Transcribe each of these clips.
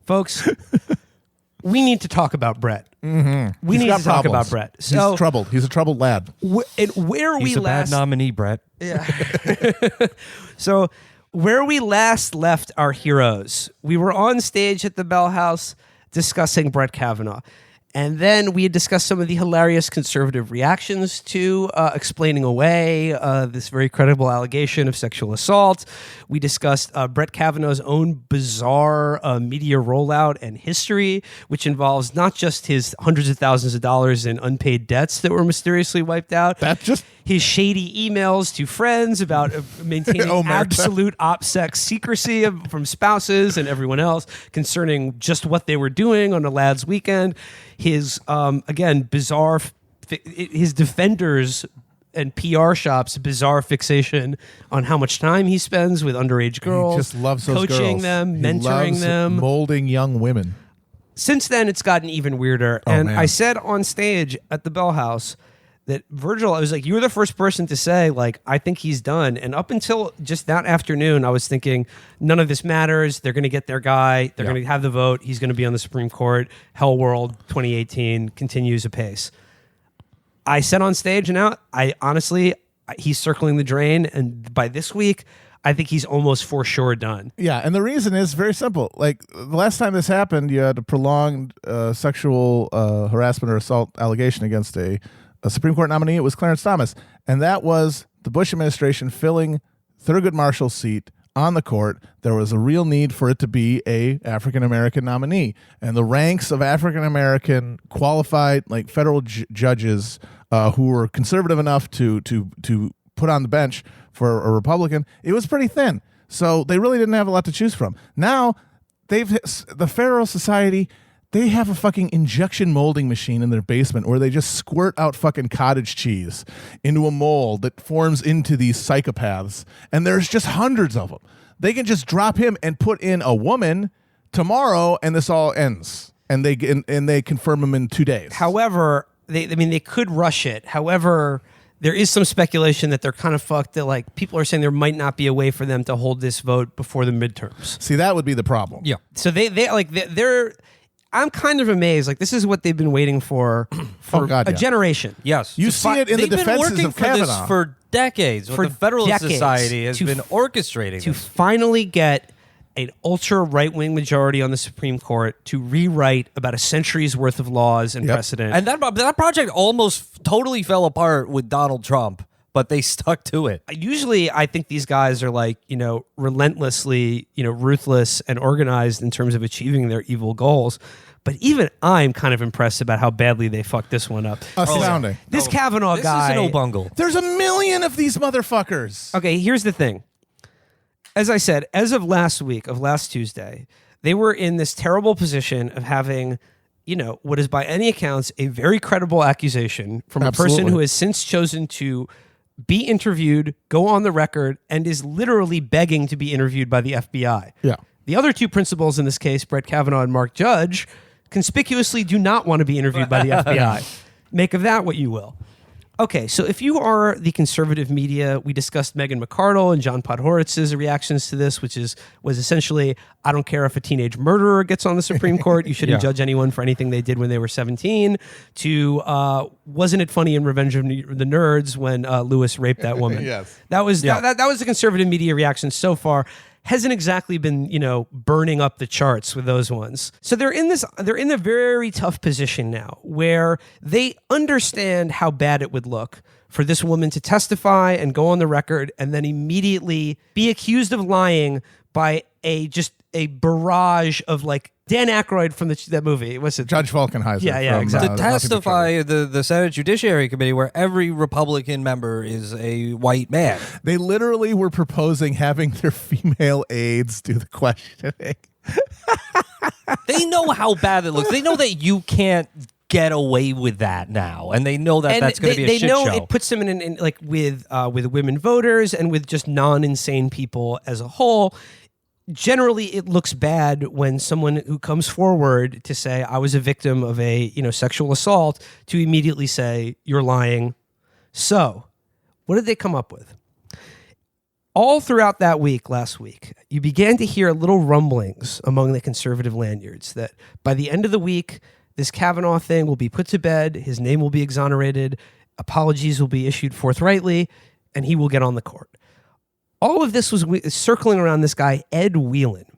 folks, we need to talk about Brett. Mm-hmm. We need to talk about Brett. So he's troubled. He's a troubled lad. He's a bad nominee, Brett. Yeah. So where we last left our heroes, we were on stage at the Bell House discussing Brett Kavanaugh. And then we had discussed some of the hilarious conservative reactions to explaining away this very credible allegation of sexual assault. We discussed Brett Kavanaugh's own bizarre media rollout and history, which involves not just his hundreds of thousands of dollars in unpaid debts that were mysteriously wiped out. That's just his shady emails to friends about maintaining absolute OPSEC secrecy from spouses and everyone else concerning just what they were doing on a lad's weekend. His, again, bizarre, his defenders and PR shops' bizarre fixation on how much time he spends with underage girls. He just loves those coaching girls. them, He mentoring loves them. molding young women. Since then, it's gotten even weirder. Oh, And man. I said on stage at the Bell House that Virgil, I was like, you were the first person to say, like, I think he's done. And up until just that afternoon, I was thinking, none of this matters. They're going to get their guy. They're going to have the vote. He's going to be on the Supreme Court. Hell World 2018 continues apace. I said on stage, and now, he's circling the drain. And by this week, I think he's almost for sure done. Yeah, and the reason is very simple. Like, the last time this happened, you had a prolonged sexual harassment or assault allegation against a Supreme Court nominee. It was Clarence Thomas. And that was the Bush administration filling Thurgood Marshall's seat on the court. There was a real need for it to be a African-American nominee. And the ranks of African-American qualified, like, federal judges who were conservative enough to put on the bench for a Republican, it was pretty thin. So they really didn't have a lot to choose from. Now, the Federal Society, they have a fucking injection molding machine in their basement where they just squirt out fucking cottage cheese into a mold that forms into these psychopaths. And there's just hundreds of them. They can just drop him and put in a woman tomorrow, and this all ends. And they confirm him in 2 days. However, they could rush it. However, there is some speculation that they're kind of fucked, that like people are saying there might not be a way for them to hold this vote before the midterms. See, that would be the problem. Yeah. So they're I'm kind of amazed. Like, this is what they've been waiting for a generation. Yes. You see it in the defenses of Kavanaugh. This for decades. For the Federalist decades, Society has been orchestrating to this. finally get an ultra right-wing majority on the Supreme Court to rewrite about a century's worth of laws and precedent. And that project almost totally fell apart with Donald Trump, but they stuck to it. Usually, I think these guys are like, relentlessly, ruthless and organized in terms of achieving their evil goals. But even I'm kind of impressed about how badly they fucked this one up. Astounding. This Kavanaugh guy. This is an O'Bungle. There's a million of these motherfuckers. Okay, here's the thing. As I said, as of last Tuesday, they were in this terrible position of having, what is by any accounts a very credible accusation from a person who has since chosen to be interviewed, go on the record, and is literally begging to be interviewed by the FBI. Yeah. The other two principals in this case, Brett Kavanaugh and Mark Judge, conspicuously do not want to be interviewed by the FBI. Make of that what you will. Okay, so if you are the conservative media, we discussed Meghan McArdle and John Podhoritz's reactions to this, was essentially, I don't care if a teenage murderer gets on the Supreme Court, you shouldn't judge anyone for anything they did when they were 17, to wasn't it funny in Revenge of the Nerds when Lewis raped that woman? Yes. That was the conservative media reaction so far. Hasn't exactly been, burning up the charts with those ones. So they're in a very tough position now where they understand how bad it would look for this woman to testify and go on the record and then immediately be accused of lying by a barrage of like Dan Aykroyd from that movie. What's it? Judge Falkenheiser. Yeah, from, exactly. To testify the Senate Judiciary Committee where every Republican member is a white man. They literally were proposing having their female aides do the questioning. They know how bad it looks. They know that you can't get away with that now, and they know that that's going to be a shit show. They know it puts them in like with women voters and with just non-insane people as a whole. Generally, it looks bad when someone who comes forward to say, I was a victim of a sexual assault, to immediately say, you're lying. So, what did they come up with? All throughout that week, last week, you began to hear little rumblings among the conservative lanyards that by the end of the week, this Kavanaugh thing will be put to bed, his name will be exonerated, apologies will be issued forthrightly, and he will get on the court. All of this was circling around this guy, Ed Whelan,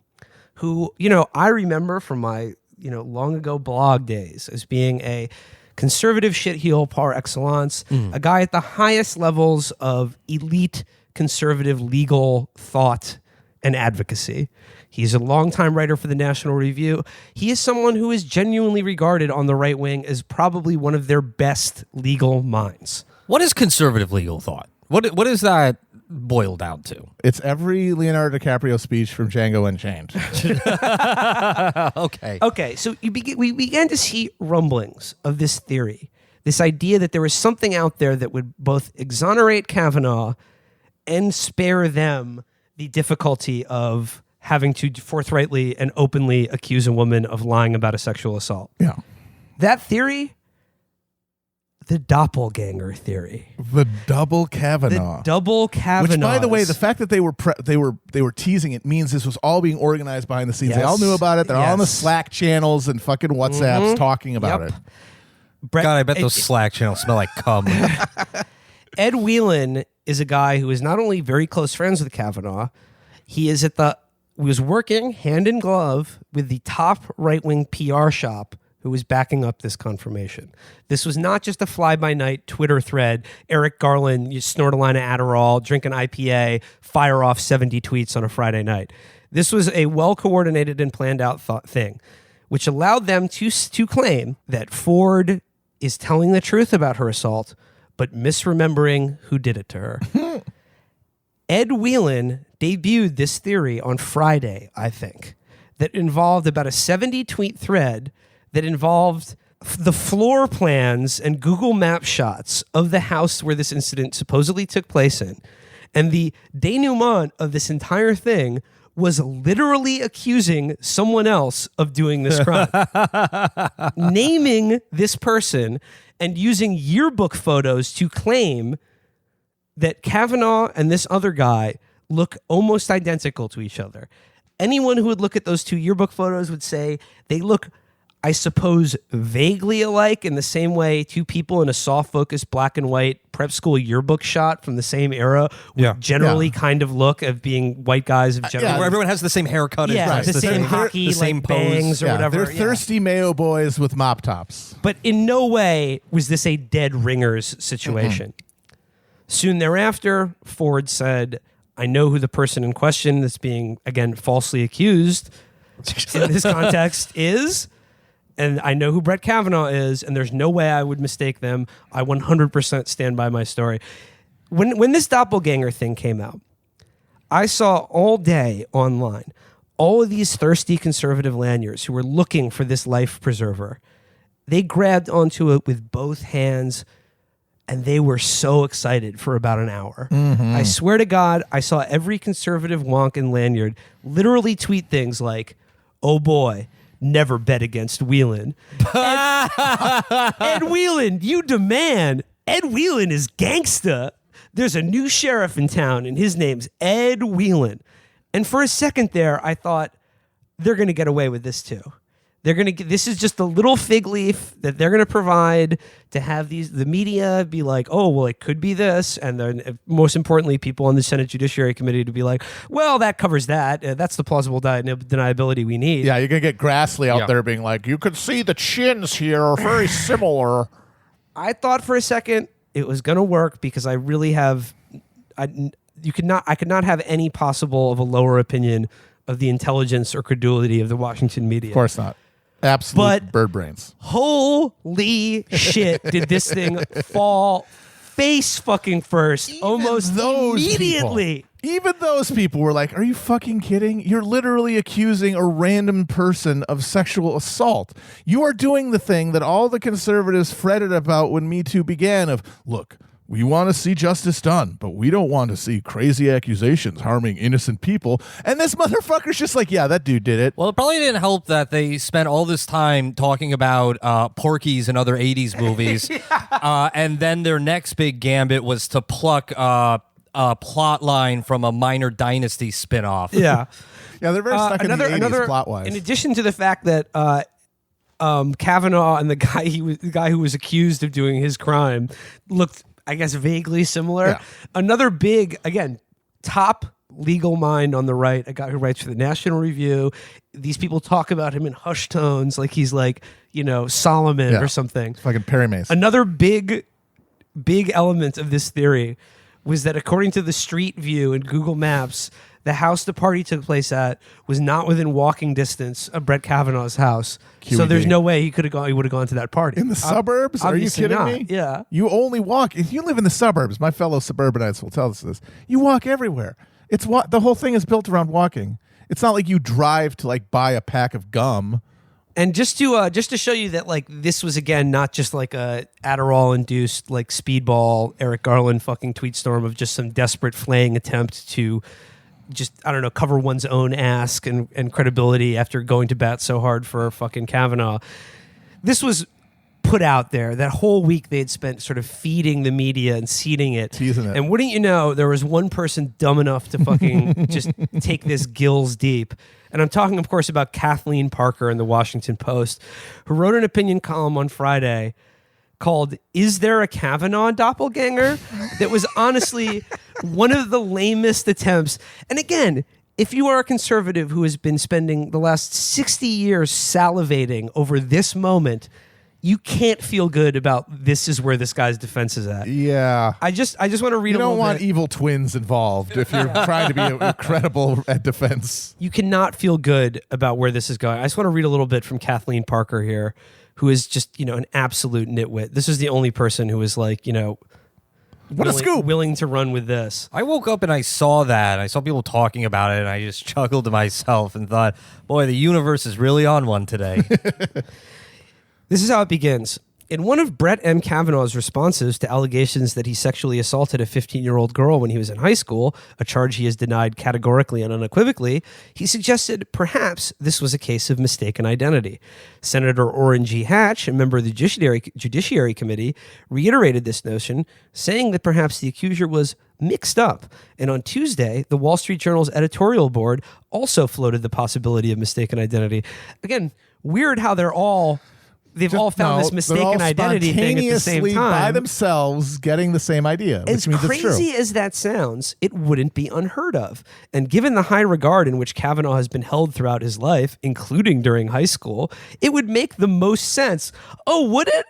who, I remember from my, long ago blog days as being a conservative shitheel par excellence, a guy at the highest levels of elite conservative legal thought and advocacy. He's a longtime writer for the National Review. He is someone who is genuinely regarded on the right wing as probably one of their best legal minds. What is conservative legal thought? What is that boiled down to? It's every Leonardo DiCaprio speech from Django Unchained. Okay, so we began to see rumblings of this theory, this idea that there was something out there that would both exonerate Kavanaugh and spare them the difficulty of having to forthrightly and openly accuse a woman of lying about a sexual assault. Yeah. That theory, the doppelganger theory. The double Kavanaugh. The double Kavanaugh. Which, by the way, the fact that they were teasing it means this was all being organized behind the scenes. Yes. They all knew about it. They're all on the Yes. Slack channels and fucking WhatsApps talking about it. Brett, God, I bet those Slack channels smell like cum. Ed Whelan is a guy who is not only very close friends with Kavanaugh, he was working hand in glove with the top right-wing PR shop who was backing up this confirmation. This was not just a fly-by-night Twitter thread, Eric Garland, you snort a line of Adderall, drink an IPA, fire off 70 tweets on a Friday night. This was a well-coordinated and planned-out thing, which allowed them to claim that Ford is telling the truth about her assault, but misremembering who did it to her. Ed Whelan debuted this theory on Friday, I think, that involved about a 70-tweet thread that involved the floor plans and Google Map shots of the house where this incident supposedly took place in. And the denouement of this entire thing was literally accusing someone else of doing this crime. Naming this person and using yearbook photos to claim that Kavanaugh and this other guy look almost identical to each other. Anyone who would look at those two yearbook photos would say they look, I suppose, vaguely alike in the same way two people in a soft focus black and white prep school yearbook shot from the same era would generally kind of look of being white guys of general. Where everyone has the same haircut. Yeah, and the same hockey, the same like pose. bangs or whatever. They're thirsty Mayo boys with mop tops. But in no way was this a dead ringers situation. Soon thereafter, Ford said, I know who the person in question that's being, again, falsely accused in this context is, and I know who Brett Kavanaugh is, and there's no way I would mistake them. I 100% stand by my story. When this doppelganger thing came out, I saw all day online all of these thirsty conservative lanyards who were looking for this life preserver. They grabbed onto it with both hands, and they were so excited for about an hour. I swear to God, I saw every conservative wonk and lanyard literally tweet things like, oh boy, never bet against Whelan. Ed Whelan, you demand. Ed Whelan is gangsta. There's a new sheriff in town, and his name's Ed Whelan. And for a second there, I thought, they're going to get away with this too. This is just a little fig leaf that they're going to provide to have the media be like, oh, well, it could be this. And then most importantly, people on the Senate Judiciary Committee to be like, well, that covers that. That's the plausible deniability we need. Yeah, you're going to get Grassley out there being like, you can see the chins here are very similar. I thought for a second it was going to work because I really have, I could not have any possible of a lower opinion of the intelligence or credulity of the Washington media. Of course not. Absolute bird brains. Holy shit, did this thing fall face fucking first almost immediately. Even those people were like, are you fucking kidding? You're literally accusing a random person of sexual assault. You are doing the thing that all the conservatives fretted about when Me Too began of, look, we want to see justice done, but we don't want to see crazy accusations harming innocent people. And this motherfucker's just like, yeah, that dude did it. Well, it probably didn't help that they spent all this time talking about Porky's and other 80s movies. And then their next big gambit was to pluck plot line from a Minor Dynasty spinoff. Yeah. Yeah, they're very stuck in the 80s plot-wise. In addition to the fact that Kavanaugh and the guy who was accused of doing his crime looked, I guess, vaguely similar. Yeah. Another big, again, top legal mind on the right, a guy who writes for the National Review. These people talk about him in hushed tones, like he's like, Solomon or something. Fucking Perry Mason. Another big element of this theory was that according to the Street View and Google Maps, the house the party took place at was not within walking distance of Brett Kavanaugh's house. QED. So there's no way he would have gone to that party. In the suburbs? Are you Obviously kidding not. me? Yeah. You only walk. If you live in the suburbs, my fellow suburbanites will tell us this. You walk everywhere. The whole thing is built around walking. It's not like you drive to buy a pack of gum. And just to show you that this was again not just like a Adderall induced speedball Eric Garland fucking tweet storm of just some desperate flaying attempt to just, I don't know, cover one's own ass and credibility after going to bat so hard for fucking Kavanaugh. This was put out there. That whole week they had spent sort of feeding the media and seeding it. Teasing it. And wouldn't you know, there was one person dumb enough to fucking just take this gills deep. And I'm talking, of course, about Kathleen Parker in the Washington Post, who wrote an opinion column on Friday called "Is There a Kavanaugh Doppelganger?" that was honestly one of the lamest attempts. And again, if you are a conservative who has been spending the last 60 years salivating over this moment, you can't feel good about this is where this guy's defense is at. Yeah. I just want to read You a little don't want bit. evil twins involved if you're trying to be credible at defense. You cannot feel good about where this is going. I just want to read a little bit from Kathleen Parker here, who is just, an absolute nitwit. This is the only person who is What a scoop. willing to run with this. I woke up and I saw that. I saw people talking about it, and I just chuckled to myself and thought, boy, the universe is really on one today. This is how it begins. In one of Brett M. Kavanaugh's responses to allegations that he sexually assaulted a 15-year-old girl when he was in high school, a charge he has denied categorically and unequivocally, he suggested perhaps this was a case of mistaken identity. Senator Orrin G. Hatch, a member of the Judiciary Committee, reiterated this notion, saying that perhaps the accuser was mixed up. And on Tuesday, the Wall Street Journal's editorial board also floated the possibility of mistaken identity. Again, weird how they've all found this mistaken identity thing at the same time. By themselves getting the same idea, As which means it's true. crazy as that sounds, it wouldn't be unheard of. And given the high regard in which Kavanaugh has been held throughout his life, including during high school, it would make the most sense. Oh, would it?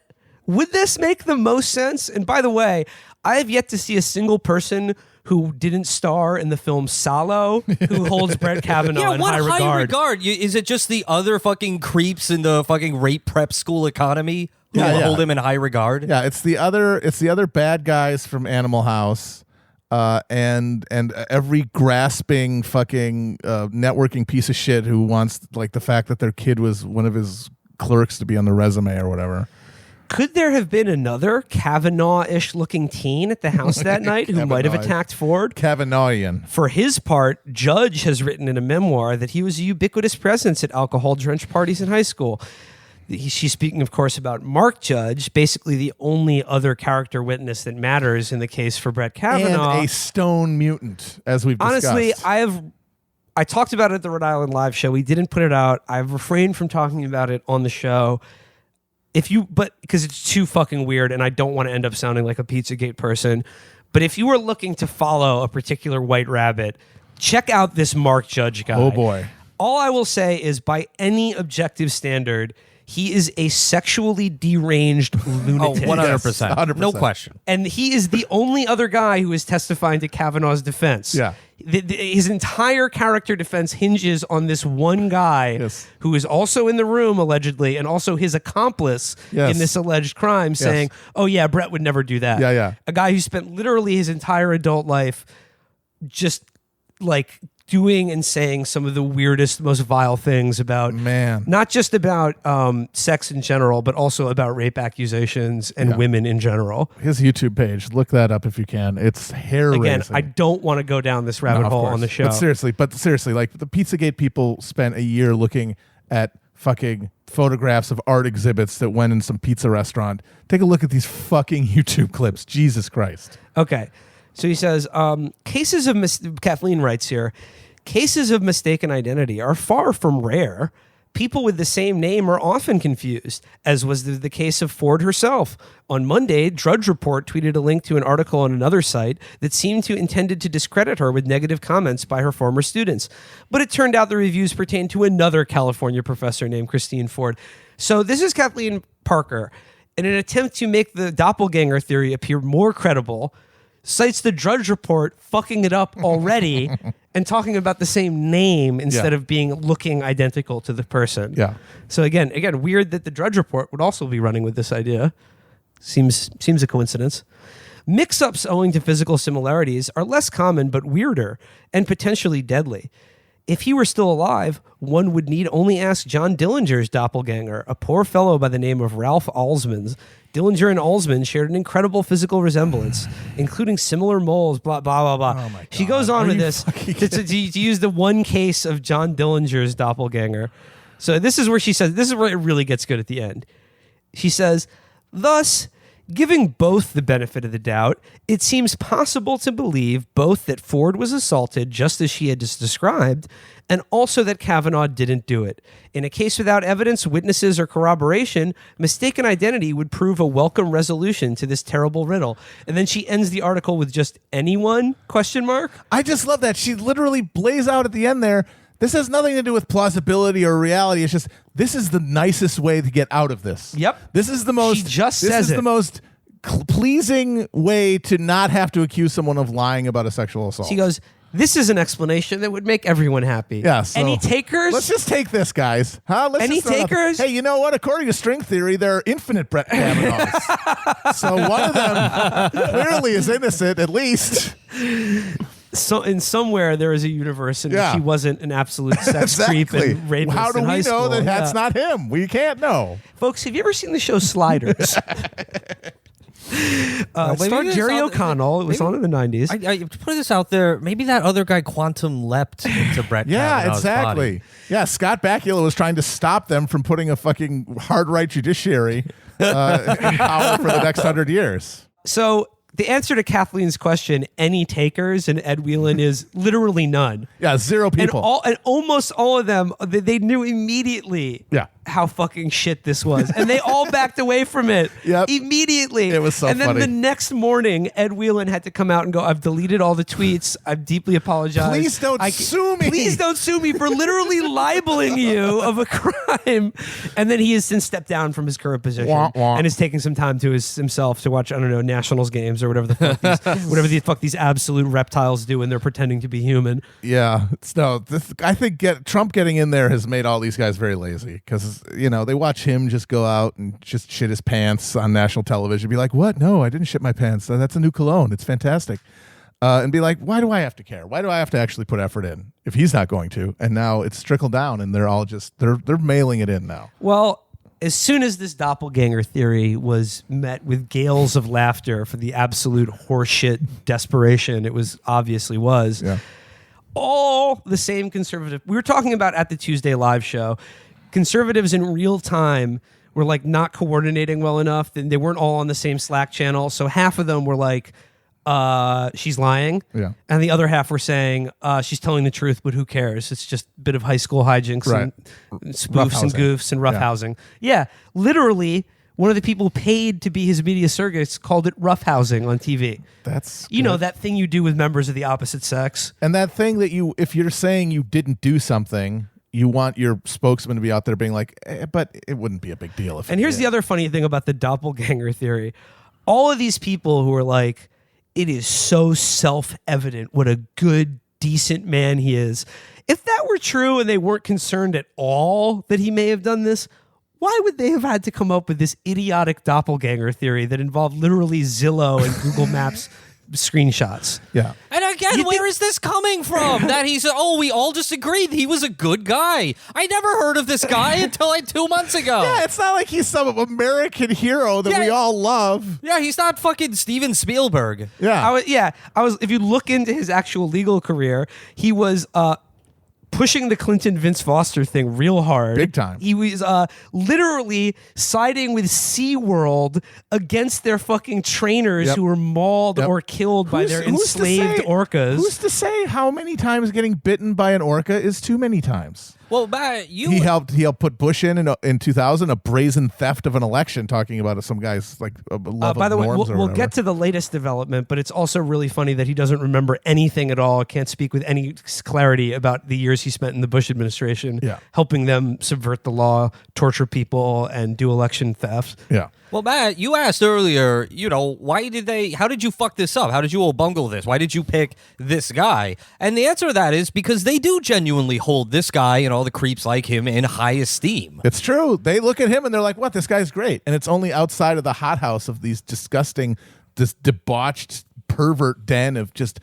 Would this make the most sense? And by the way, I have yet to see a single person who didn't star in the film Salo who holds Brett Kavanaugh in what high regard. Is it just the other fucking creeps in the fucking rape prep school economy who hold him in high regard? Yeah, it's the other bad guys from Animal House, and every grasping fucking networking piece of shit who wants the fact that their kid was one of his clerks to be on the resume or whatever. Could there have been another Kavanaugh-ish looking teen at the house that night who might have attacked Ford? Kavanaghian. For his part, Judge has written in a memoir that he was a ubiquitous presence at alcohol-drenched parties in high school. She's speaking, of course, about Mark Judge, basically the only other character witness that matters in the case for Brett Kavanaugh. And a stone mutant, as we've discussed. Honestly, I talked about it at the Rhode Island Live show. We didn't put it out. I've refrained from talking about it on the show. Because it's too fucking weird and I don't want to end up sounding like a Pizzagate person. But if you were looking to follow a particular white rabbit, check out this Mark Judge guy. Oh boy. All I will say is by any objective standard, he is a sexually deranged lunatic. 100%. 100%. No question. And he is the only other guy who is testifying to Kavanaugh's defense. Yeah. His entire character defense hinges on this one guy Yes. who is also in the room, allegedly, and also his accomplice Yes. in this alleged crime, saying, oh, yeah, Brett would never do that. Yeah. A guy who spent literally his entire adult life just doing and saying some of the weirdest, most vile things about not just about sex in general, but also about rape accusations and women in general. His YouTube page, look that up if you can. It's hair-raising. Again, I don't want to go down this rabbit hole on the show. But seriously, the Pizzagate people spent a year looking at fucking photographs of art exhibits that went in some pizza restaurant. Take a look at these fucking YouTube clips. Jesus Christ. Okay. So he says, Kathleen writes here, cases of mistaken identity are far from rare. People with the same name are often confused, as was the case of Ford herself. On Monday, Drudge Report tweeted a link to an article on another site that seemed to intended to discredit her with negative comments by her former students. But it turned out the reviews pertained to another California professor named Christine Ford. So this is Kathleen Parker. In an attempt to make the doppelganger theory appear more credible, cites the Drudge Report fucking it up already and talking about the same name instead of being looking identical to the person. Yeah. So again, weird that the Drudge Report would also be running with this idea. Seems a coincidence. Mix-ups owing to physical similarities are less common but weirder and potentially deadly. If he were still alive, one would need only ask John Dillinger's doppelganger, a poor fellow by the name of Ralph Alsman. Dillinger and Alsman shared an incredible physical resemblance, including similar moles, blah, blah, blah, blah. Oh my God. She goes on Are with you this fucking to use the one case of John Dillinger's doppelganger. So this is where she says, this is where it really gets good at the end. She says, thus, giving both the benefit of the doubt, it seems possible to believe both that Ford was assaulted just as she had just described, and also that Kavanaugh didn't do it. In a case without evidence, witnesses, or corroboration, mistaken identity would prove a welcome resolution to this terrible riddle. And then she ends the article with just anyone? ? I just love that. She literally blaze out at the end there. This has nothing to do with plausibility or reality. It's just, this is the nicest way to get out of this. Yep. This is the most. She just this says is it. the most pleasing way to not have to accuse someone of lying about a sexual assault. She goes, this is an explanation that would make everyone happy. Yeah, so Any takers? Let's just take this, guys. Huh? Let's Any just throw it out there. takers? Hey, you know what? According to string theory, there are infinite Brett Kavanaughs. So one of them clearly is innocent, at least. So in somewhere there is a universe in which he wasn't an absolute sex creep and rapist. How do in we high know school. that that's not him? We can't know. Folks, have you ever seen the show Sliders? It starred Jerry O'Connell. It was on in the 90s. I put this out there. Maybe that other guy quantum leapt into Brett Yeah, Kavanaugh's exactly. body. Yeah, Scott Bakula was trying to stop them from putting a fucking hard right judiciary in power for the next 100 years. So the answer to Kathleen's question, any takers, and Ed Whelan is literally none. Yeah, 0 people. And almost all of them, they knew immediately how fucking shit this was. And they all backed away from it immediately. It was so funny. And then funny. the next morning, Ed Whelan had to come out and go, I've deleted all the tweets. I've deeply apologized. Please don't sue me. Please don't sue me for literally libeling you of a crime. And then he has since stepped down from his current position Wah, wah. and is taking some time to himself to watch, I don't know, Nationals games or whatever the fuck these absolute reptiles do when they're pretending to be human. Yeah, I think Trump getting in there has made all these guys very lazy because they watch him just go out and just shit his pants on national television, be like, "What? No, I didn't shit my pants. That's a new cologne. It's fantastic," and be like, "Why do I have to care? Why do I have to actually put effort in if he's not going to?" And now it's trickled down, and they're all just they're mailing it in now. Well, as soon as this doppelganger theory was met with gales of laughter for the absolute horseshit desperation it obviously was, all the same conservative. We were talking about at the Tuesday live show, conservatives in real time were like not coordinating well enough. They weren't all on the same Slack channel. So half of them were like, she's lying. Yeah. And the other half were saying, she's telling the truth, but who cares? It's just a bit of high school hijinks and spoofs and goofs and roughhousing. Yeah. Literally, one of the people paid to be his media surrogates called it roughhousing on TV. That's You know, that thing you do with members of the opposite sex. And that thing that if you're saying you didn't do something, you want your spokesman to be out there being like, but it wouldn't be a big deal if. And here's the other funny thing about the doppelganger theory. All of these people who are like, it is so self-evident what a good, decent man he is. If that were true and they weren't concerned at all that he may have done this, why would they have had to come up with this idiotic doppelganger theory that involved literally Zillow and Google Maps screenshots? Yeah. And again, where is this coming from? That we all just agreed he was a good guy. I never heard of this guy until like 2 months ago. Yeah, it's not like he's some American hero that we all love. Yeah, he's not fucking Steven Spielberg. Yeah. I was. If you look into his actual legal career, he was pushing the Clinton Vince Foster thing real hard. Big time. He was literally siding with SeaWorld against their fucking trainers who were mauled or killed by their enslaved orcas. Who's to say how many times getting bitten by an orca is too many times? Well, Matt, he helped put Bush in 2000, a brazen theft of an election, talking about some guy's like love by of the way, norms we'll get to the latest development, but it's also really funny that he doesn't remember anything at all. Can't speak with any clarity about the years he spent in the Bush administration, helping them subvert the law, torture people, and do election theft. Yeah. Well, Matt, you asked earlier, how did you fuck this up? How did you all bungle this? Why did you pick this guy? And the answer to that is because they do genuinely hold this guy and all the creeps like him in high esteem. It's true. They look at him and they're like, what? This guy's great. And it's only outside of the hothouse of these disgusting, this debauched pervert den of just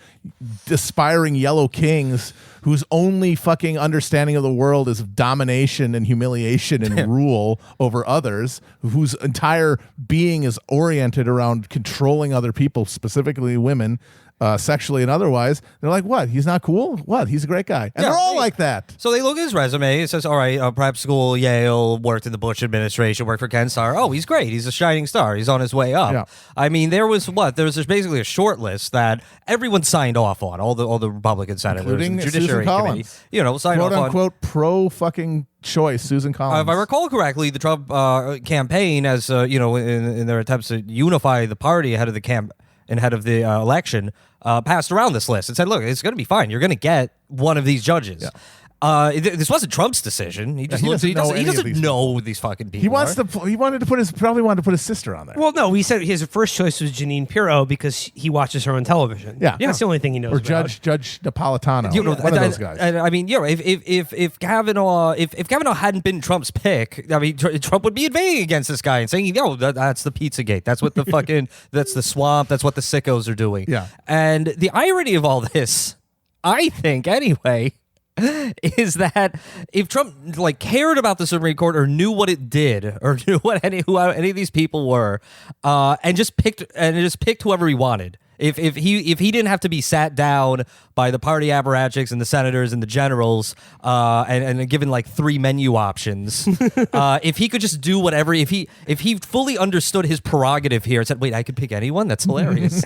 aspiring yellow kings whose only fucking understanding of the world is domination and humiliation and rule over others, whose entire being is oriented around controlling other people, specifically women, sexually and otherwise. They're like, what? He's not cool? What? He's a great guy. And they're all like that. So they look at his resume. It says, all right, prep school, Yale, worked in the Bush administration, worked for Ken Starr. Oh, he's great. He's a shining star. He's on his way up. Yeah. I mean, there was basically a short list that everyone signed off on, all the Republican senators, including and the Judiciary Committee, signed quote off unquote on pro fucking choice, Susan Collins. If I recall correctly, the Trump campaign, as in their attempts to unify the party ahead of the election, passed around this list and said, "Look, it's going to be fine. You're going to get one of these judges." Yeah. This wasn't Trump's decision. He doesn't know who these fucking people. He wanted to put his sister on there. Well, no, he said his first choice was Jeanine Pirro because he watches her on television. Yeah, that's the only thing he knows. Or about. Judge Napolitano, one of those guys. And I mean, if Kavanaugh hadn't been Trump's pick, I mean, Trump would be invading against this guy and saying, that's the Pizzagate. That's what the fucking that's the swamp. That's what the sickos are doing. Yeah. And the irony of all this, I think, anyway, is that if Trump cared about the Supreme Court or knew what it did or knew what any of these people were, and just picked whoever he wanted. If he didn't have to be sat down by the party apparatchiks and the senators and the generals and given 3 menu options, if he could just do whatever, if he fully understood his prerogative here and said, wait, I could pick anyone? That's hilarious.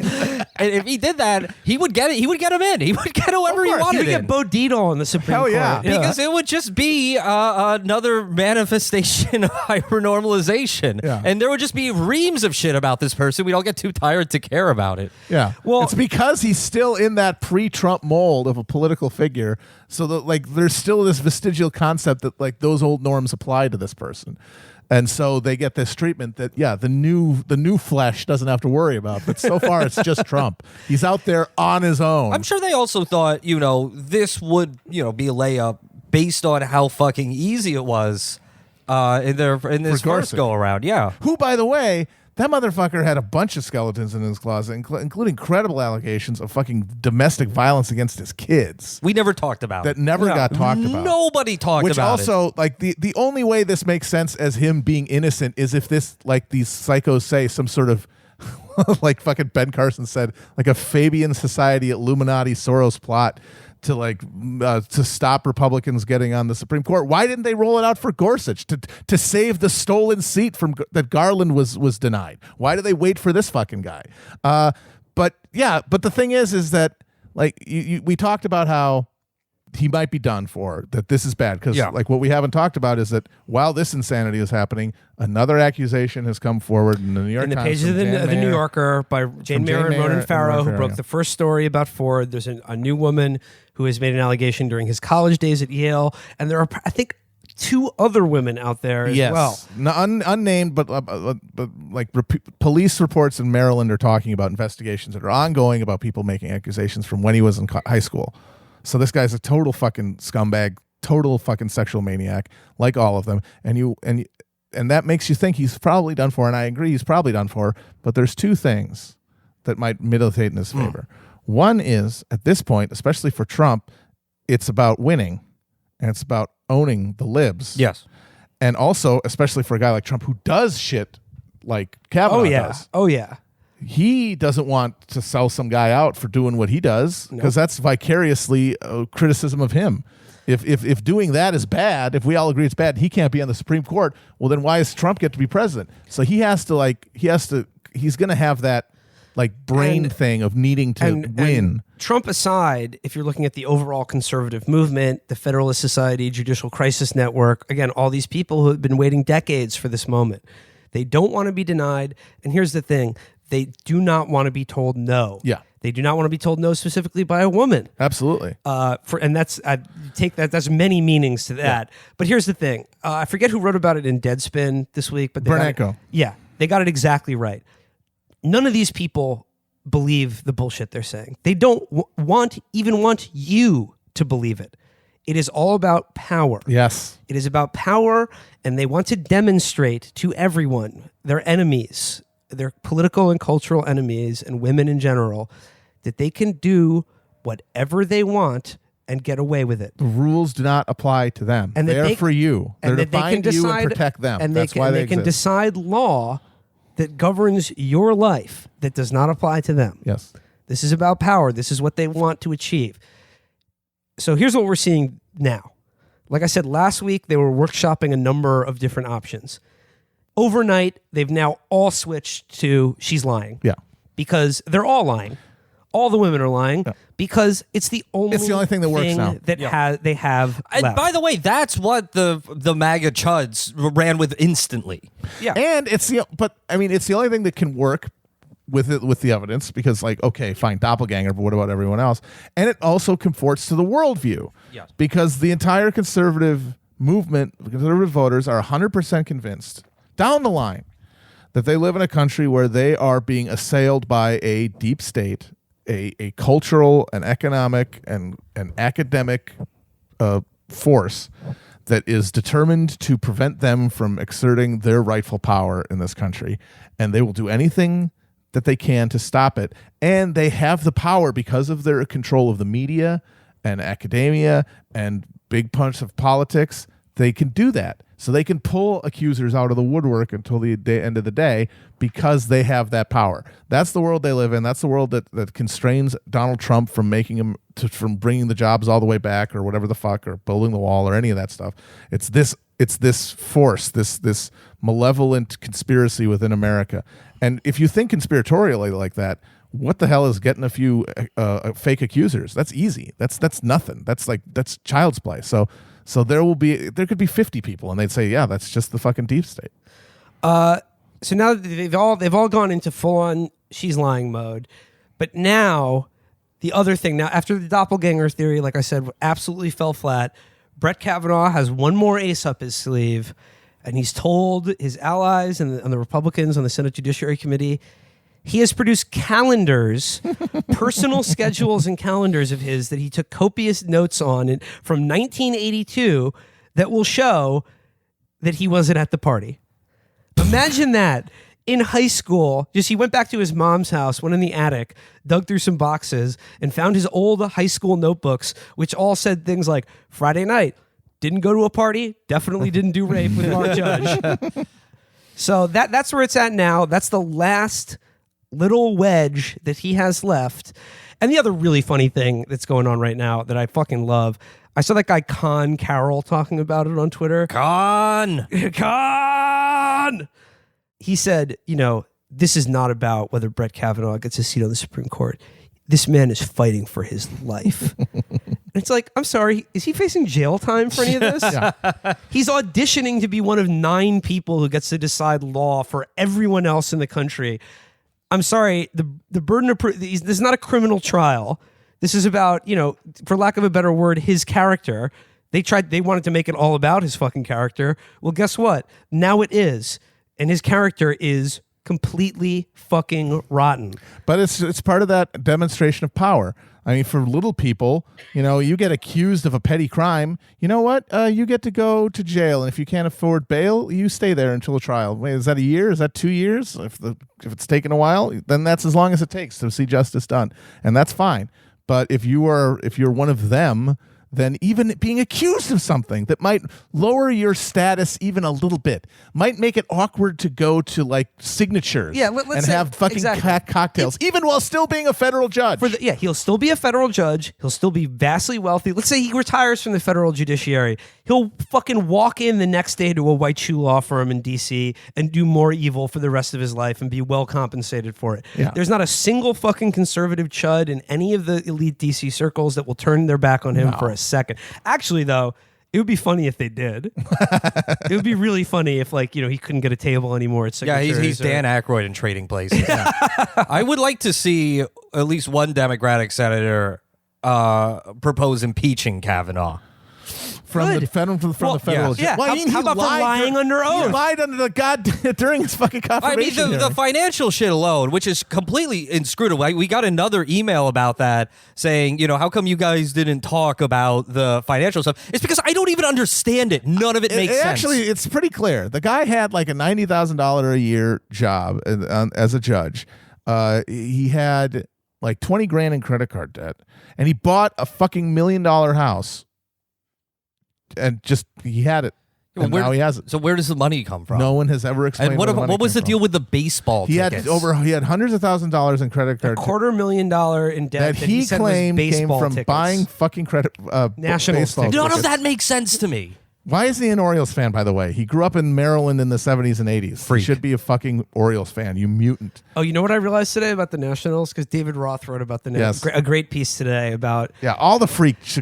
And if he did that, he would get it. He would get him in. He would get whoever he wanted. He would get Bo Dietl on the Supreme Court. Because it would just be another manifestation of hypernormalization. Yeah. And there would just be reams of shit about this person. We'd all get too tired to care about it. Yeah. Well, it's because he's still in that pre-Trump mold of a political figure. So that there's still this vestigial concept that those old norms apply to this person. And so they get this treatment that, the new flesh doesn't have to worry about. But so far, it's just Trump. He's out there on his own. I'm sure they also thought, this would, be a layup based on how fucking easy it was in this first go around. Yeah. Who, by the way, that motherfucker had a bunch of skeletons in his closet, including credible allegations of fucking domestic violence against his kids. We never talked about that. Never got talked about. Nobody talked Which about it. Which also, the only way this makes sense as him being innocent is if this, these psychos say some sort of, fucking Ben Carson said, a Fabian Society Illuminati Soros plot to stop Republicans getting on the Supreme Court. Why didn't they roll it out for Gorsuch to save the stolen seat that Garland was denied? Why do they wait for this fucking guy? But the thing is that we talked about how he might be done for, that this is bad because what we haven't talked about is that while this insanity is happening, another accusation has come forward in the New York Times. In the pages of the New Yorker by Jane Mayer and Ronan Farrow, who broke the first story about Ford. There's a new woman who has made an allegation during his college days at Yale, and there are, I think, 2 other women out there as well. Unnamed, but police reports in Maryland are talking about investigations that are ongoing about people making accusations from when he was in high school. So this guy's a total fucking scumbag, total fucking sexual maniac, like all of them. And that makes you think he's probably done for. And I agree, he's probably done for. But there's 2 things that might militate in his favor. One is, at this point, especially for Trump, it's about winning, and it's about owning the libs. Yes. And also, especially for a guy like Trump who does shit like Kavanaugh does. Oh, yeah. He doesn't want to sell some guy out for doing what he does because that's vicariously a criticism of him. If doing that is bad, if we all agree it's bad, he can't be on the Supreme Court. Well, then why does Trump get to be president? So he's going to have that like brain thing of needing to win. And Trump aside, if you're looking at the overall conservative movement, the Federalist Society, Judicial Crisis Network, again, all these people who have been waiting decades for this moment, they don't want to be denied. And here's the thing. They do not want to be told no. Yeah. They do not want to be told no specifically by a woman. Absolutely. And that's I take that. That's many meanings to that. Yeah. But here's the thing. I forget who wrote about it in Deadspin this week, but Bernanke. Yeah, they got it exactly right. None of these people believe the bullshit they're saying. They don't want you to believe it. It is all about power. Yes. It is about power, and they want to demonstrate to everyone, their enemies, their political and cultural enemies, and women in general, that they can do whatever they want and get away with it. The rules do not apply to them. And they're for you. They're to find you and protect them. And that's why they can decide law that governs your life that does not apply to them. Yes. This is about power. This is what they want to achieve. So here's what we're seeing now. Like I said, last week, they were workshopping a number of different options. Overnight, they've now all switched to she's lying. Yeah. Because they're all lying. All the women are lying because it's the only thing that works now. That they have And left. by the way, that's what the MAGA chuds ran with instantly. Yeah. And it's the only thing that can work with the evidence, because like, okay, fine, doppelganger, but what about everyone else? And it also conforts to the worldview. Yes. Because the entire conservative movement, conservative voters are 100% convinced down the line that they live in a country where they are being assailed by a deep state, a cultural and economic and academic force that is determined to prevent them from exerting their rightful power in this country. And they will do anything that they can to stop it. And they have the power because of their control of the media and academia and big punch of politics. They can do that. So they can pull accusers out of the woodwork until the end of the day because they have that power. That's the world they live in. That's the world that constrains Donald Trump from from bringing the jobs all the way back or whatever the fuck, or building the wall or any of that stuff. It's this force, this malevolent conspiracy within America. And if you think conspiratorially like that, what the hell is getting a few fake accusers? That's easy. That's nothing. That's child's play. So there could be 50 people, and they'd say, yeah, that's just the fucking deep state. So now they've all gone into full on she's lying mode, but now the other thing, now after the doppelganger theory, like I said, absolutely fell flat. Brett Kavanaugh has one more ace up his sleeve, and he's told his allies and the Republicans on the Senate Judiciary Committee he has produced calendars, personal schedules and calendars of his that he took copious notes on from 1982 that will show that he wasn't at the party. Imagine that. In high school, he went back to his mom's house, went in the attic, dug through some boxes, and found his old high school notebooks, which all said things like, Friday night, didn't go to a party, definitely didn't do rape with our judge. So that's where it's at now. That's the last little wedge that he has left. And the other really funny thing that's going on right now that I fucking love, I saw that guy Con Carroll talking about it on Twitter. Con! He said, this is not about whether Brett Kavanaugh gets a seat on the Supreme Court. This man is fighting for his life. It's like, I'm sorry, is he facing jail time for any of this? Yeah. He's auditioning to be one of 9 people who gets to decide law for everyone else in the country. I'm sorry, the burden of proof, this is not a criminal trial. This is about, for lack of a better word, his character. They wanted to make it all about his fucking character. Well, guess what? Now it is. And his character is completely fucking rotten. But it's part of that demonstration of power. I mean, for little people, you get accused of a petty crime. You know what? You get to go to jail, and if you can't afford bail, you stay there until a trial. Wait, is that a year? Is that 2 years? If it's taken a while, then that's as long as it takes to see justice done, and that's fine. But if you're one of them, than even being accused of something that might lower your status even a little bit, might make it awkward to go to like signatures let's and say, have fucking cocktails, even while still being a federal judge. He'll still be a federal judge. He'll still be vastly wealthy. Let's say he retires from the federal judiciary. He'll fucking walk in the next day to a white shoe law firm in D.C. and do more evil for the rest of his life and be well compensated for it. Yeah. There's not a single fucking conservative chud in any of the elite D.C. circles that will turn their back on him for a second. Actually, though, it would be funny if they did. It would be really funny if, like, he couldn't get a table anymore at Yeah, signatures. he's Dan Aykroyd in Trading Places. I would like to see at least one Democratic senator propose impeaching Kavanaugh. From the federal judge. Yeah. Well, How about for lying under oath? He lied under the god during his fucking confirmation. I mean, the financial shit alone, which is completely inscrutable. We got another email about that saying, how come you guys didn't talk about the financial stuff? It's because I don't even understand it. None of it makes sense. Actually, it's pretty clear. The guy had like a $90,000 a year job as a judge. He had like 20 grand in credit card debt, and he bought a fucking $1 million house. And he had it. And now he has it. So where does the money come from? No one has ever explained. And what was the deal with the baseball tickets? He had hundreds of $1,000s in credit card. $250,000 in debt that he said claimed was came from tickets. buying fucking credit. Nationals baseball tickets. None tickets. of that makes sense to me. Why isn't he an Orioles fan, by the way? He grew up in Maryland in the 70s and 80s. Freak. He should be a fucking Orioles fan, you mutant. Oh, you know what I realized today about the Nationals? Because David Roth wrote about the Nationals. Yes. A great piece today about All the freaks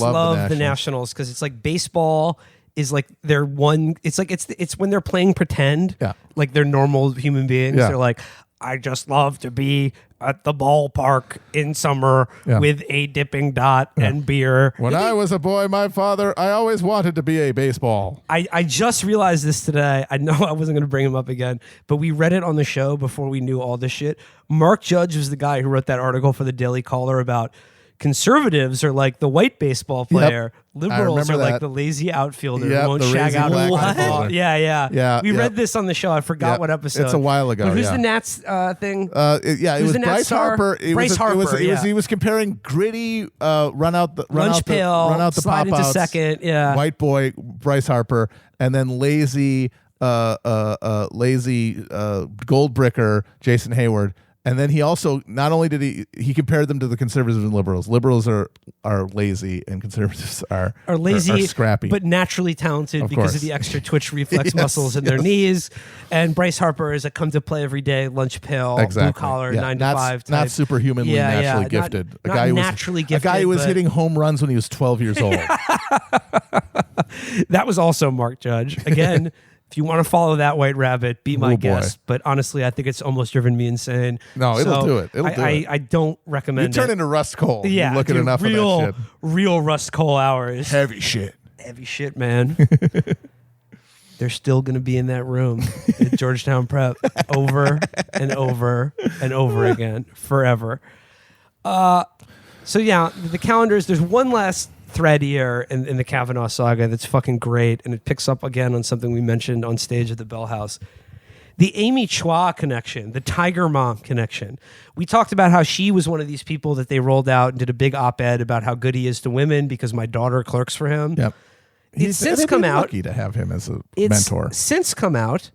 love the Nationals because it's like baseball is like their one. It's like it's when they're playing pretend, like they're normal human beings. Yeah. They're like, I just love to be at the ballpark in summer with a dipping dot and beer. When I was a boy, my father, I always wanted to be a baseball. I just realized this today. I know I wasn't going to bring him up again, but we read it on the show before we knew all this shit. Mark Judge was the guy who wrote that article for the Daily Caller about conservatives are like the white baseball player. Liberals are like the lazy outfielder who won't shag out of what? Yeah. We read this on the show. I forgot what episode. It's a while ago. But who's the Nats thing? It was Bryce Harper. He was comparing gritty, run out the slide into pop-outs, second. White boy Bryce Harper, and then lazy gold bricker Jason Hayward. And then he also not only did he compared them to the conservatives and liberals. Liberals are lazy and conservatives are lazy, are scrappy, but naturally talented because of the extra twitch reflex muscles in their knees. And Bryce Harper is a come to play every day lunch pail, blue collar, 9 to 5 type. Not superhumanly naturally gifted. A guy who was hitting home runs when he was 12 years old. That was also Mark Judge again. If you want to follow that white rabbit, be my guest. But honestly, I think it's almost driven me insane. No, it'll do it. I don't recommend it. You turn into Rust Cole. Yeah, look at enough of that shit. Real Rust Cole hours. Heavy shit. Heavy shit, man. They're still going to be in that room at Georgetown Prep over and over and over again, forever. So yeah, the calendars, there's one last thread here in the Kavanaugh saga that's fucking great, and it picks up again on something we mentioned on stage at the Bell House. The Amy Chua connection, the Tiger Mom connection. We talked about how she was one of these people that they rolled out and did a big op-ed about how good he is to women because my daughter clerks for him. Yep. It's since come out. Lucky to have him as a mentor. It's since come out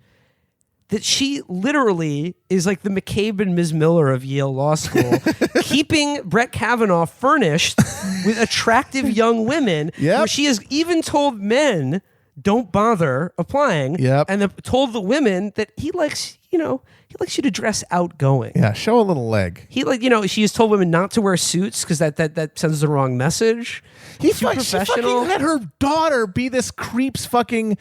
that she literally is like the McCabe and Ms. Miller of Yale Law School, keeping Brett Kavanaugh furnished with attractive young women. Where she has even told men, don't bother applying. And told the women that he likes you to dress outgoing. Yeah, show a little leg. She has told women not to wear suits because that sends the wrong message. He's too professional. She fucking let her daughter be this creep's fucking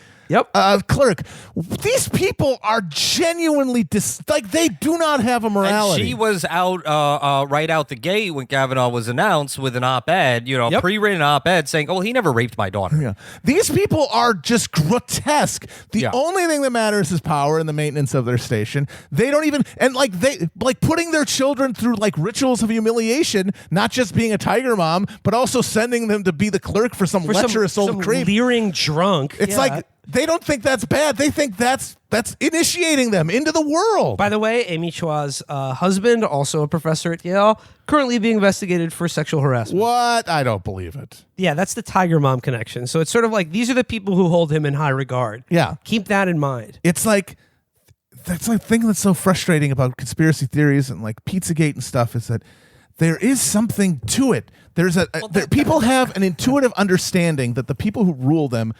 clerk. These people are genuinely they do not have a morality. And she was out right out the gate when Kavanaugh was announced with an op-ed, pre-written op-ed saying, "Oh, he never raped my daughter." Yeah. These people are just grotesque. The only thing that matters is power and the maintenance of their station. They don't even they putting their children through rituals of humiliation, not just being a tiger mom, but also sending them to be the clerk for some lecherous old creep. Leering drunk. It's They don't think that's bad. They think that's initiating them into the world. By the way, Amy Chua's husband, also a professor at Yale, currently being investigated for sexual harassment. What? I don't believe it. Yeah, that's the Tiger Mom connection. So it's sort of like these are the people who hold him in high regard. Yeah. Keep that in mind. It's like that's the thing that's so frustrating about conspiracy theories and like Pizzagate and stuff is that there is something to it. There's people have an intuitive understanding that the people who rule them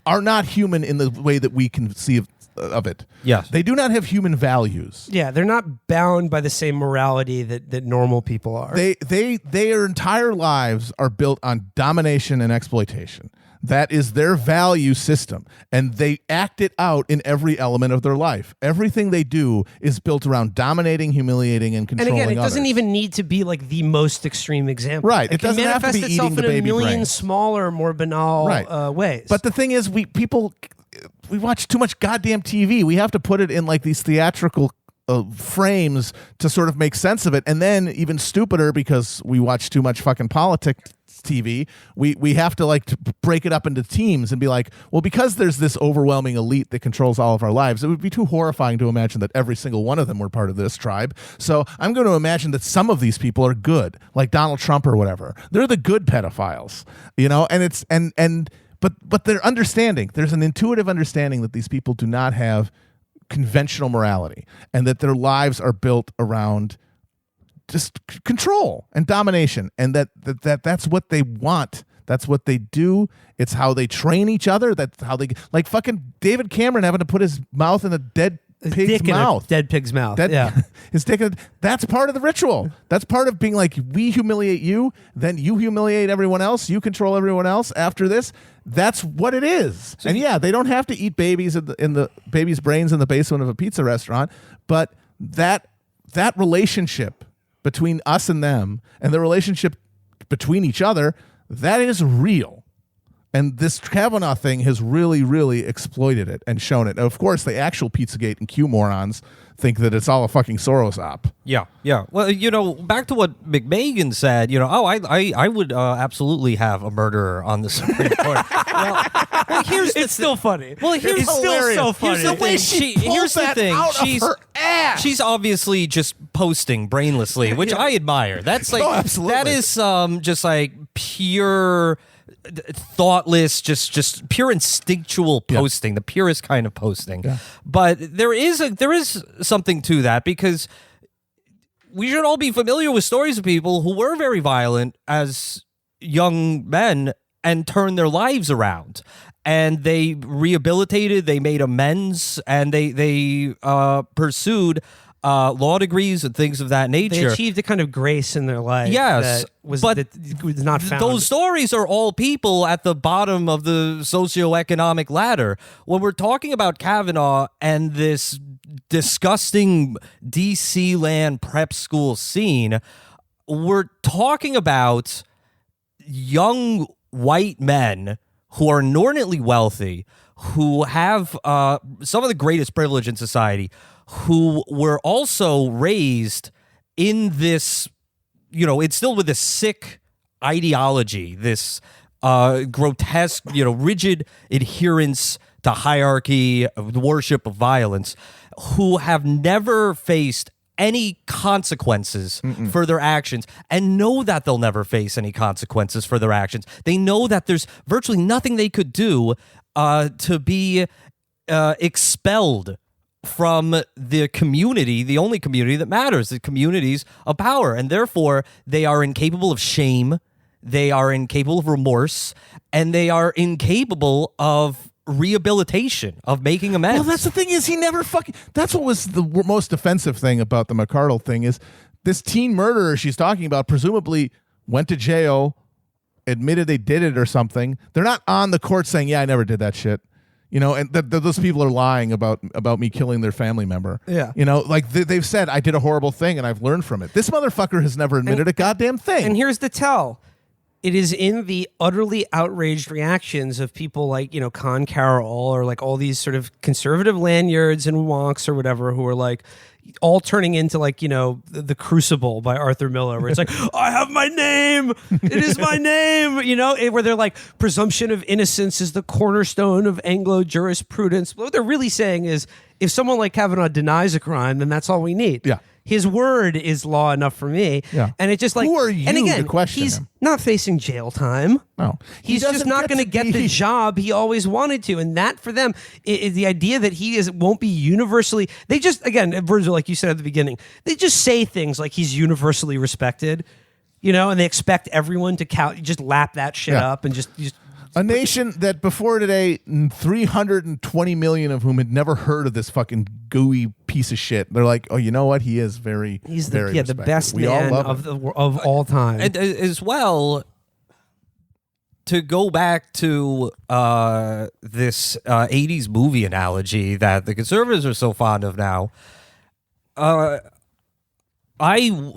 are not human in the way that we conceive of it. Yes. They do not have human values. Yeah, they're not bound by the same morality that normal people are. Their entire lives are built on domination and exploitation. That is their value system, and they act it out in every element of their life. Everything they do is built around dominating, humiliating, and and controlling again, it doesn't others. even need to be like the most extreme example. Right. It can doesn't have to manifest be itself eating the in a baby million brains. smaller, more banal ways. But the thing is, we watch too much goddamn TV. We have to put it in like these theatrical frames to sort of make sense of it. And then even stupider, because we watch too much fucking politics TV, we have to like to break it up into teams and be like, well, because there's this overwhelming elite that controls all of our lives, it would be too horrifying to imagine that every single one of them were part of this tribe. So I'm going to imagine that some of these people are good, like Donald Trump or whatever. They're the good pedophiles, you know, and it's but they're understanding. There's an intuitive understanding that these people do not have conventional morality and that their lives are built around just control and domination, and that's what they want. That's what they do. It's how they train each other. That's how they like fucking David Cameron having to put his mouth in a dead pig's mouth. Dead pig's mouth. Yeah. His dick. That's part of the ritual. That's part of being like, we humiliate you, then you humiliate everyone else. You control everyone else after this. That's what it is. And yeah, they don't have to eat babies in the baby's brains in the basement of a pizza restaurant, but that relationship between us and them, and the relationship between each other, that is real. And this Kavanaugh thing has really, really exploited it and shown it. Now, of course, the actual Pizzagate and Q morons think that it's all a fucking Soros op. Yeah. Well, you know, back to what McMagan said, you know, I would absolutely have a murderer on the Supreme Court. well, here's it's still funny. Well, here's it's still so funny. Here's the way here's the thing. She's obviously just posting brainlessly, which I admire. That's like that is just like pure thoughtless, just pure instinctual posting, the purest kind of posting. Yeah. But there is something to that, because we should all be familiar with stories of people who were very violent as young men and turned their lives around. And they rehabilitated, they made amends, and they pursued law degrees and things of that nature. They achieved a kind of grace in their life. Yes, that was not found. Those stories are all people at the bottom of the socioeconomic ladder. When we're talking about Kavanaugh and this disgusting DC land prep school scene, we're talking about young white men who are inordinately wealthy, who have some of the greatest privilege in society, who were also raised in this, you know, it's still with this sick ideology, this grotesque, you know, rigid adherence to hierarchy, the worship of violence, who have never faced any consequences for their actions and know that they'll never face any consequences for their actions. They know that there's virtually nothing they could do to be expelled from the community, the only community that matters, the communities of power. And therefore, they are incapable of shame, they are incapable of remorse, and they are incapable of rehabilitation, of making amends. Well, that's the thing is he never fucking... That's what was the most offensive thing about the McArdle thing is this teen murderer she's talking about presumably went to jail, admitted they did it or something. They're not on the court saying, yeah, I never did that shit. You know, and those people are lying about me killing their family member. Yeah. You know, like they've said, I did a horrible thing and I've learned from it. This motherfucker has never admitted a goddamn thing. And here's the tell. It is in the utterly outraged reactions of people like, you know, Con Carroll or like all these sort of conservative lanyards and wonks or whatever who are like, all turning into like, the Crucible by Arthur Miller, where it's like, I have my name, it is my name, where they're like, presumption of innocence is the cornerstone of Anglo jurisprudence. What they're really saying is, if someone like Kavanaugh denies a crime, then that's all we need. Yeah. His word is law enough for me. Yeah. And it's just like, who are you and again, to question he's him? not facing jail time. No. He's just not going to get the job he always wanted to. And that for them is the idea that won't be universally, they just, again, Virgil, like you said at the beginning, they just say things like he's universally respected, and they expect everyone to just lap that shit up and just a nation that before today, 320 million of whom had never heard of this fucking gooey piece of shit. They're like, oh, you know what? He is he's very the respected. best We all man love of all time. And as well, to go back to this 80s movie analogy that the conservatives are so fond of now, I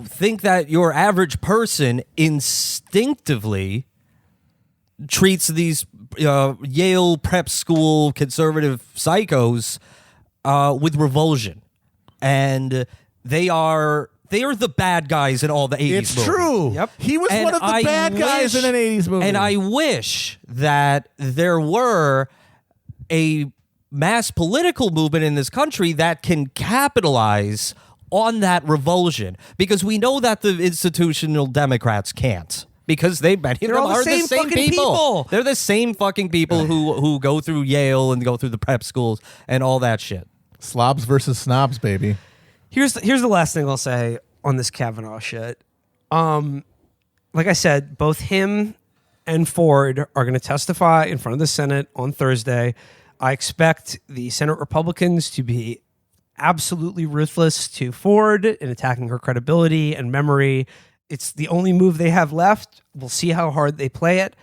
think that your average person instinctively treats these Yale prep school conservative psychos with revulsion, and they are the bad guys in all the 80s It's movies. true. Yep. He was And one of the I bad guys wish- in an 80s movie. And I wish that there were a mass political movement in this country that can capitalize on that revulsion, because we know that the institutional Democrats can't. Because many of them all the are same the same fucking people. They're the same fucking people who go through Yale and go through the prep schools and all that shit. Slobs versus snobs, baby. Here's the last thing I'll say on this Kavanaugh shit. Like I said, both him and Ford are going to testify in front of the Senate on Thursday. I expect the Senate Republicans to be absolutely ruthless to Ford in attacking her credibility and memory. It's the only move they have left. We'll see how hard they play it.